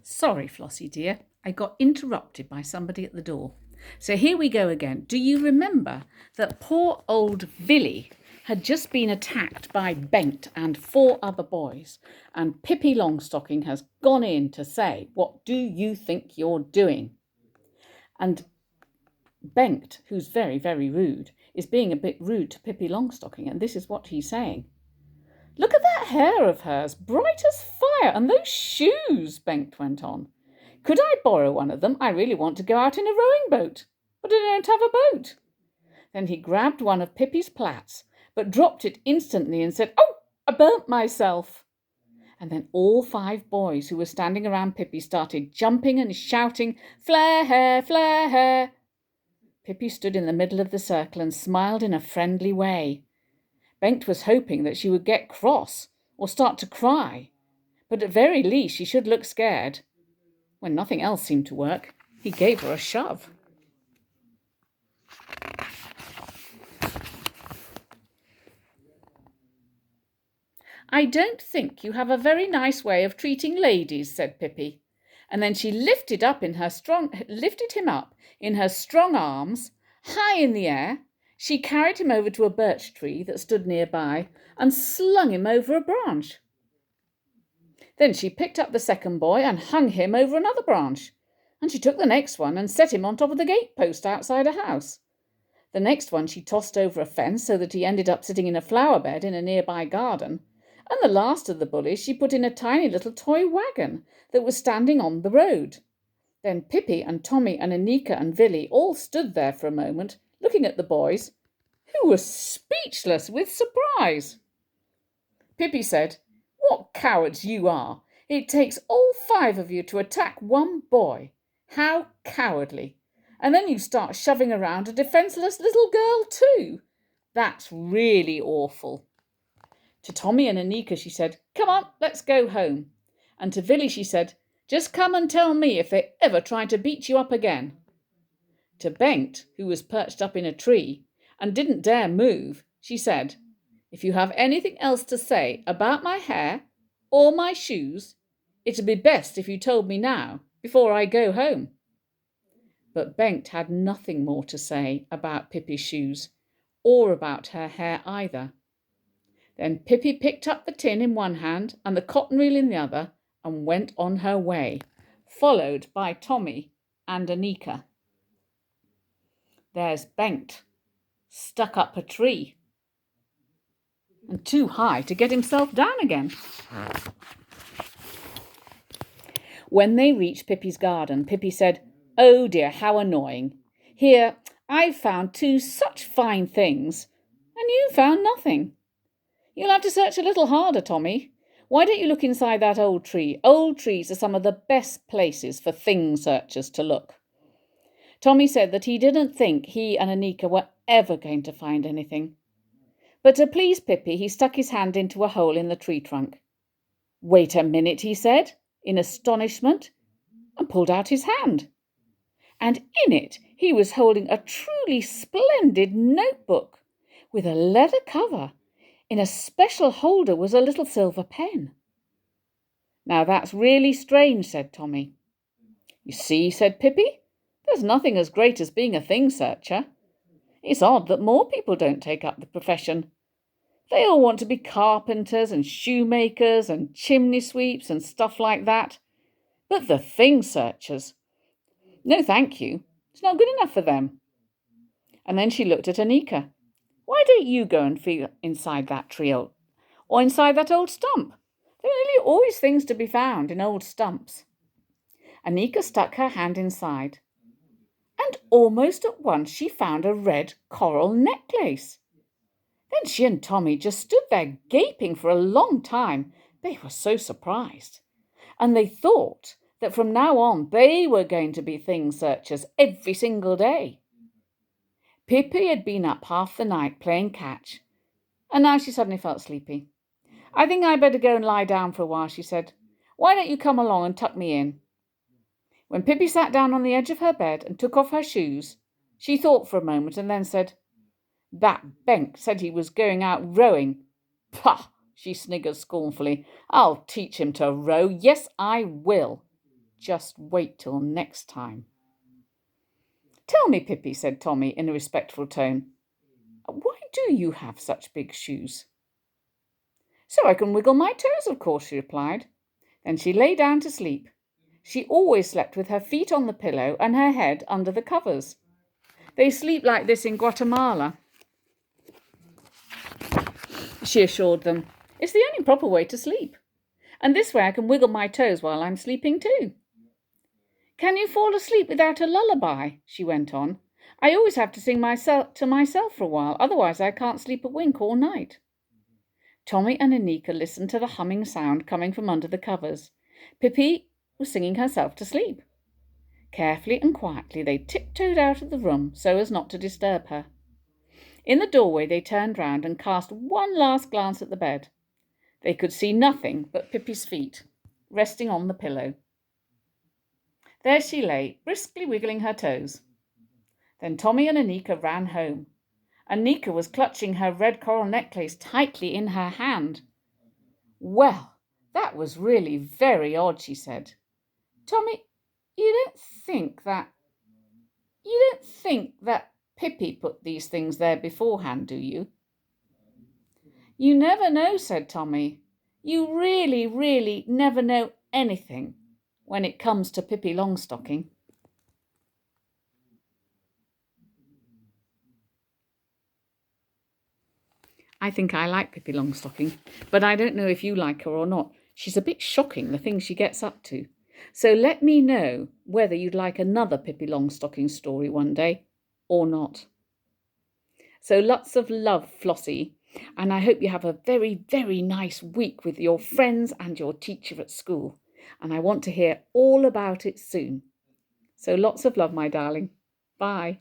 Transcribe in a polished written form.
Sorry, Flossie dear, I got interrupted by somebody at the door. So here we go again. Do you remember that poor old Villy had just been attacked by Bengt and 4 other boys, and Pippi Longstocking has gone in to say, "What do you think you're doing?" And Bengt, who's very, very rude, is being a bit rude to Pippi Longstocking, and this is what he's saying. "Look at that hair of hers, bright as fire, and those shoes," Bengt went on. "Could I borrow one of them? I really want to go out in a rowing boat, but I don't have a boat." Then he grabbed one of Pippi's plaits, but dropped it instantly and said, "Oh, I burnt myself." And then all 5 boys who were standing around Pippi started jumping and shouting, "Flare hair, flare hair." Pippi stood in the middle of the circle and smiled in a friendly way. Bengt was hoping that she would get cross or start to cry, but at very least she should look scared. When nothing else seemed to work, he gave her a shove. "I don't think you have a very nice way of treating ladies," said Pippi, and then she lifted him up in her strong arms, high in the air. She carried him over to a birch tree that stood nearby and slung him over a branch. Then she picked up the second boy and hung him over another branch, and she took the next one and set him on top of the gate-post outside a house. The next one she tossed over a fence so that he ended up sitting in a flower bed in a nearby garden, and the last of the bullies she put in a tiny little toy wagon that was standing on the road. Then Pippi and Tommy and Anika and Villy all stood there for a moment, looking at the boys, who were speechless with surprise. Pippi said, "What cowards you are! It takes all 5 of you to attack one boy. How cowardly! And then you start shoving around a defenceless little girl too. That's really awful." To Tommy and Anika she said, "Come on, let's go home." And to Villy she said, "Just come and tell me if they ever try to beat you up again." To Bengt, who was perched up in a tree and didn't dare move, she said, "If you have anything else to say about my hair or my shoes, it'd be best if you told me now, before I go home." But Bengt had nothing more to say about Pippi's shoes, or about her hair either. Then Pippi picked up the tin in one hand and the cotton reel in the other and went on her way, followed by Tommy and Anika. There's Bengt, stuck up a tree, and too high to get himself down again. When they reached Pippi's garden, Pippi said, "Oh dear, how annoying. Here, I've found 2 such fine things, and you found nothing. You'll have to search a little harder, Tommy. Why don't you look inside that old tree? Old trees are some of the best places for thing searchers to look." Tommy said that he didn't think he and Anika were ever going to find anything. But to please Pippi, he stuck his hand into a hole in the tree trunk. "Wait a minute," he said, in astonishment, and pulled out his hand. And in it he was holding a truly splendid notebook with a leather cover. In a special holder was a little silver pen. "Now that's really strange," said Tommy. "You see," said Pippi, "there's nothing as great as being a thing searcher. It's odd that more people don't take up the profession. They all want to be carpenters and shoemakers and chimney sweeps and stuff like that. But the thing searchers, no thank you, it's not good enough for them." And then she looked at Anika. "Why don't you go and feel inside that tree or inside that old stump? There are nearly always things to be found in old stumps." Anika stuck her hand inside, and almost at once she found a red coral necklace. Then she and Tommy just stood there gaping for a long time. They were so surprised. And they thought that from now on they were going to be thing searchers every single day. Pippi had been up half the night playing catch, and now she suddenly felt sleepy. "I think I'd better go and lie down for a while," she said. "Why don't you come along and tuck me in?" When Pippi sat down on the edge of her bed and took off her shoes, she thought for a moment and then said, "That Bengt said he was going out rowing. Pah!" she sniggered scornfully. "I'll teach him to row. Yes, I will." Just wait till next time. Tell me, Pippi, said Tommy in a respectful tone, why do you have such big shoes? So I can wiggle my toes, of course, she replied. Then she lay down to sleep. She always slept with her feet on the pillow and her head under the covers. They sleep like this in Guatemala, she assured them. It's the only proper way to sleep. And this way I can wiggle my toes while I'm sleeping too. Can you fall asleep without a lullaby? She went on. I always have to sing to myself for a while, otherwise I can't sleep a wink all night. Tommy and Anika listened to the humming sound coming from under the covers. Pippi was singing herself to sleep. Carefully and quietly they tiptoed out of the room so as not to disturb her. In the doorway they turned round and cast one last glance at the bed. They could see nothing but Pippi's feet, resting on the pillow. There she lay, briskly wiggling her toes. Then Tommy and Anika ran home. Anika was clutching her red coral necklace tightly in her hand. Well, that was really very odd, she said. Tommy, you don't think that Pippi put these things there beforehand, do you? You never know, said Tommy. You really, really never know anything when it comes to Pippi Longstocking. I think I like Pippi Longstocking, but I don't know if you like her or not. She's a bit shocking, the things she gets up to. So let me know whether you'd like another Pippi Longstocking story one day or not. So lots of love, Flossie, and I hope you have a very, very nice week with your friends and your teacher at school. And I want to hear all about it soon. So lots of love, my darling. Bye.